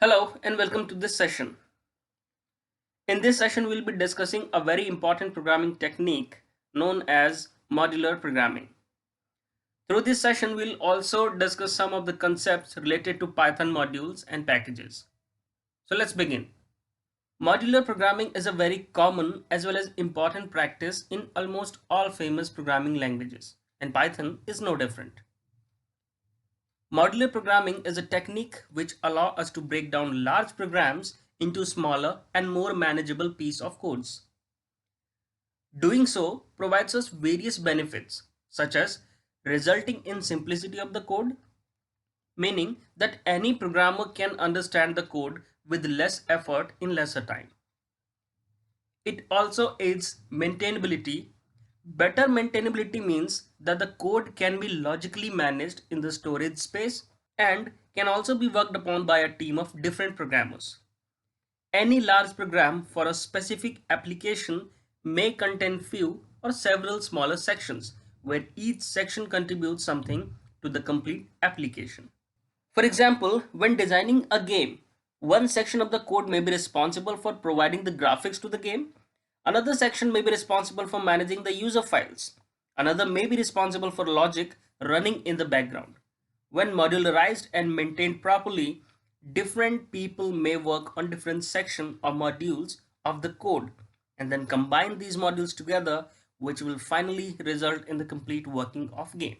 Hello and welcome to this session. In this session, we'll be discussing a very important programming technique known as modular programming. Through this session, we'll also discuss some of the concepts related to Python modules and packages. So let's begin. Modular programming is a very common as well as important practice in almost all famous programming languages, and Python is no different. Modular programming is a technique which allows us to break down large programs into smaller and more manageable pieces of codes. Doing so provides us various benefits, such as resulting in simplicity of the code, meaning that any programmer can understand the code with less effort in lesser time. It also aids maintainability. Better maintainability means that the code can be logically managed in the storage space and can also be worked upon by a team of different programmers. Any large program for a specific application may contain few or several smaller sections where each section contributes something to the complete application. For example, when designing a game, one section of the code may be responsible for providing the graphics to the game. Another section may be responsible for managing the user files. Another may be responsible for logic running in the background. When modularized and maintained properly, different people may work on different sections or modules of the code and then combine these modules together, which will finally result in the complete working of game.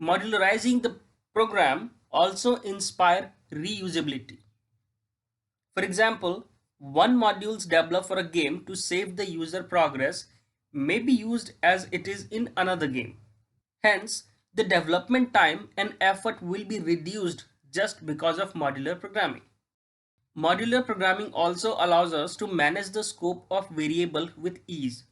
Modularizing the program also inspire reusability. For example, one modules developed for a game to save the user progress may be used as it is in another game. Hence, the development time and effort will be reduced just because of modular programming. Modular programming also allows us to manage the scope of variable with ease.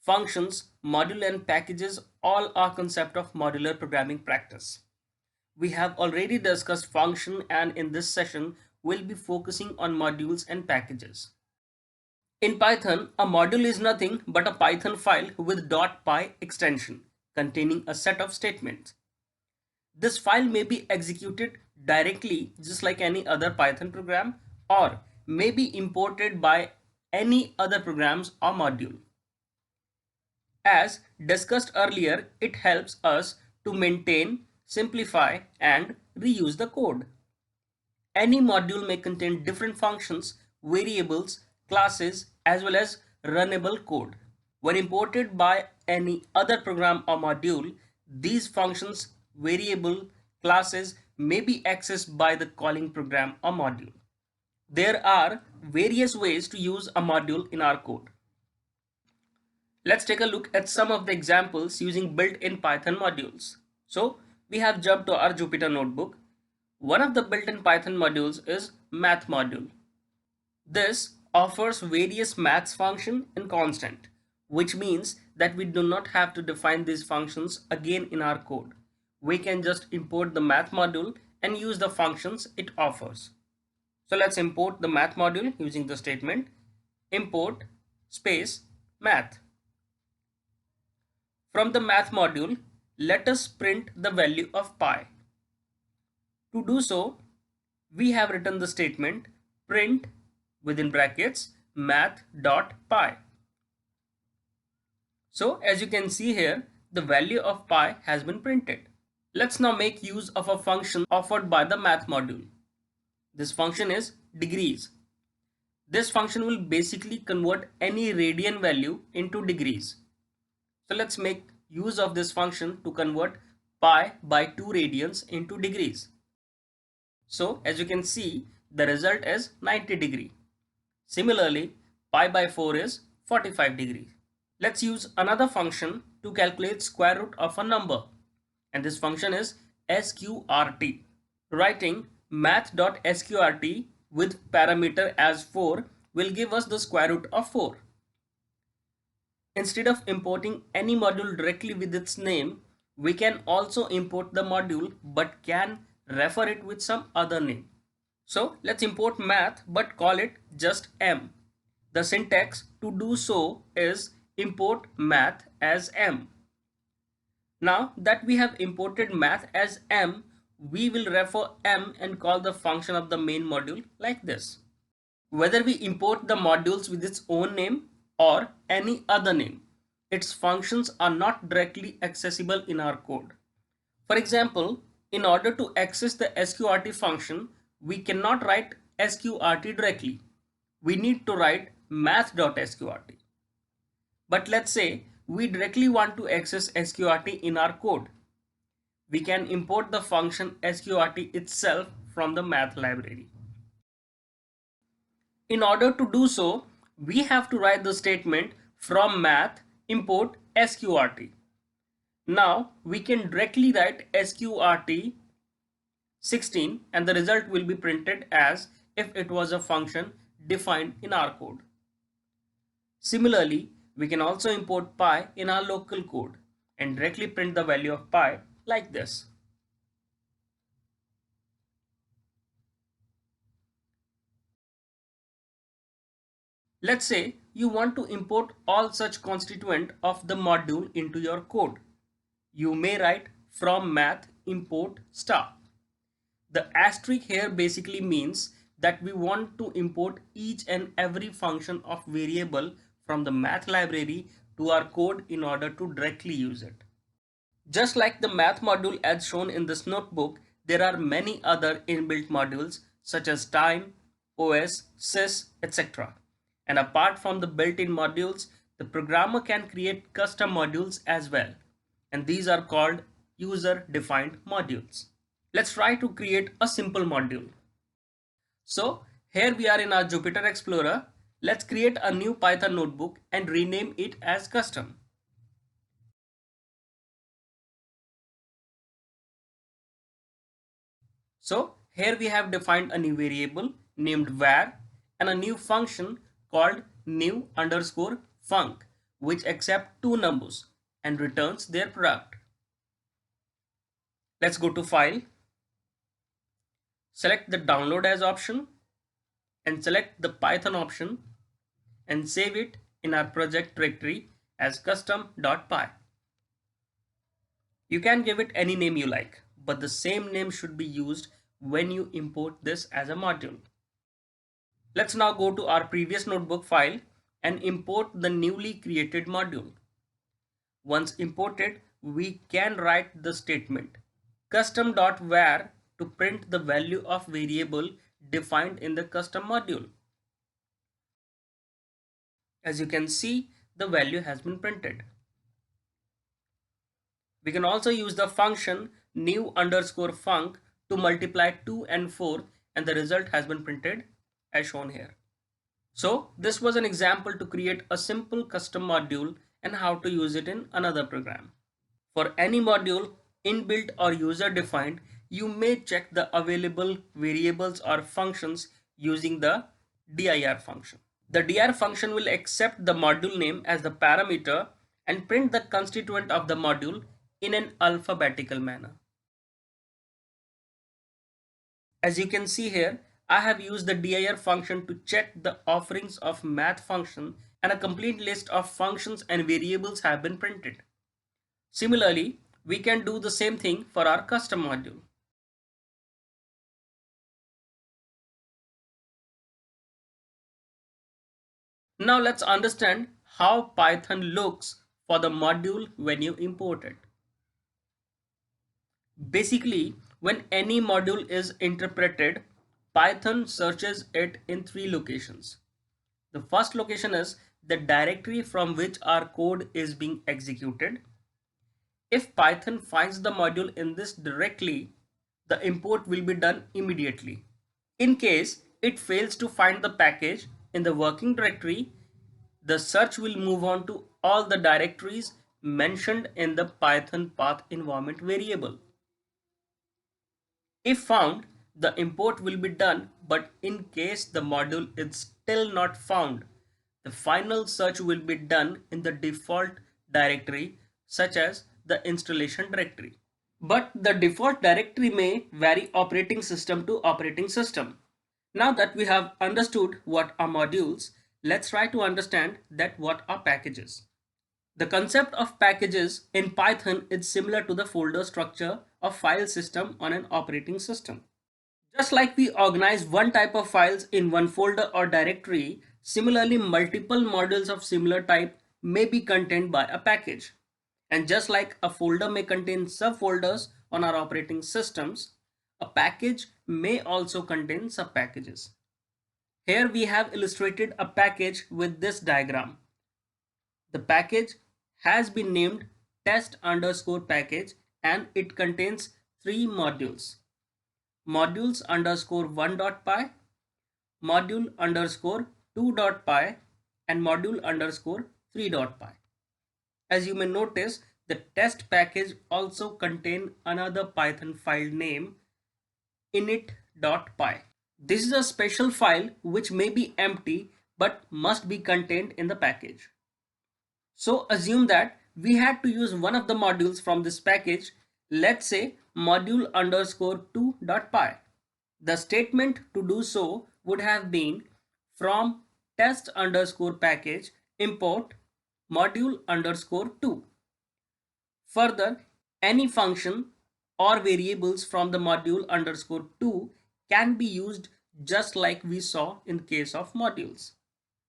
Functions, module and packages all are concept of modular programming practice. We have already discussed function, and in this session we'll be focusing on modules and packages. In Python, a module is nothing but a Python file with .py extension containing a set of statements. This file may be executed directly just like any other Python program, or may be imported by any other programs or module. As discussed earlier, it helps us to maintain, simplify, and reuse the code. Any module may contain different functions, variables, classes, as well as runnable code. When imported by any other program or module, these functions, variable, classes may be accessed by the calling program or module. There are various ways to use a module in our code. Let's take a look at some of the examples using built-in Python modules. So we have jumped to our Jupyter notebook. One of the built-in Python modules is math module. This offers various maths function and constant, which means that we do not have to define these functions again in our code. We can just import the math module and use the functions it offers. So let's import the math module using the statement import space math. From the math module, let us print the value of pi. To do so, we have written the statement print within brackets math.py. So as you can see here, the value of pi has been printed. Let's now make use of a function offered by the math module. This function is degrees. This function will basically convert any radian value into degrees. So let's make use of this function to convert pi by 2 radians into degrees. So as you can see, the result is 90 degree. Similarly, pi by 4 is 45 degrees. Let's use another function to calculate square root of a number, and this function is sqrt. Writing math.sqrt with parameter as 4 will give us the square root of 4. Instead of importing any module directly with its name, we can also import the module but can refer it with some other name. So let's import math but call it just m. The syntax to do so is import math as m. Now that we have imported math as M, we will refer M and call the function of the main module like this. Whether we import the modules with its own name or any other name, its functions are not directly accessible in our code. For example, in order to access the sqrt function, we cannot write sqrt directly. We need to write math.sqrt. But let's say we directly want to access sqrt in our code. We can import the function sqrt itself from the math library. In order to do so, we have to write the statement from math import sqrt. Now we can directly write sqrt 16 and the result will be printed as if it was a function defined in our code. Similarly, we can also import pi in our local code and directly print the value of pi like this. Let's say you want to import all such constituent of the module into your code. You may write from math import star. The asterisk here basically means that we want to import each and every function of variable from the math library to our code in order to directly use it. Just like the math module as shown in this notebook, there are many other inbuilt modules such as time, OS, sys, etc. And apart from the built-in modules, the programmer can create custom modules as well. And these are called user-defined modules. Let's try to create a simple module. So here we are in our Jupyter Explorer. Let's create a new Python notebook and rename it as custom. So here we have defined a new variable named var and a new function called new underscore func, which accepts two numbers and returns their product. Let's go to file, select the download as option and select the Python option and save it in our project directory as custom.py. You can give it any name you like, but the same name should be used when you import this as a module. Let's now go to our previous notebook file and import the newly created module. Once imported, we can write the statement custom.var to print the value of variable defined in the custom module. As you can see, the value has been printed. We can also use the function new underscore func to multiply 2 and 4 and the result has been printed as shown here. So this was an example to create a simple custom module and how to use it in another program. For any module, inbuilt or user defined, you may check the available variables or functions using the dir function. The dir function will accept the module name as the parameter and print the constituent of the module in an alphabetical manner. As you can see here, I have used the dir function to check the offerings of math function and a complete list of functions and variables have been printed. Similarly, we can do the same thing for our custom module. Now let's understand how Python looks for the module when you import it. Basically, when any module is interpreted, Python searches it in three locations. The first location is the directory from which our code is being executed. If Python finds the module in this directly, the import will be done immediately. In case it fails to find the package in the working directory, the search will move on to all the directories mentioned in the Python path environment variable. If found, the import will be done, but in case the module is still not found, the final search will be done in the default directory, such as the installation directory. But the default directory may vary operating system to operating system. Now that we have understood what are modules, let's try to understand that what are packages. The concept of packages in Python is similar to the folder structure of file system on an operating system. Just like we organize one type of files in one folder or directory, similarly multiple modules of similar type may be contained by a package. And just like a folder may contain subfolders on our operating systems, a package may also contain subpackages. Here we have illustrated a package with this diagram. The package has been named test underscore package and it contains three modules. Modules underscore 1.py, module underscore 2.py, and module underscore 3.py. As you may notice, the test package also contains another Python file name init.py. This is a special file which may be empty but must be contained in the package. So assume that we had to use one of the modules from this package, let's say module underscore 2.py. The statement to do so would have been from test underscore package import module underscore 2. Further, any function or variables from the module underscore 2 can be used just like we saw in case of modules.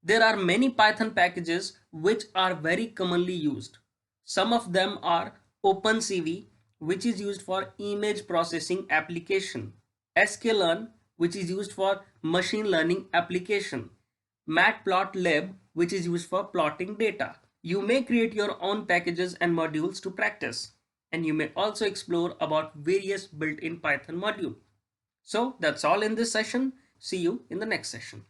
There are many Python packages which are very commonly used. Some of them are OpenCV, which is used for image processing application, sklearn, which is used for machine learning application, matplotlib, which is used for plotting data. You may create your own packages and modules to practice, and you may also explore about various built-in Python modules. So that's all in this session. See you in the next session.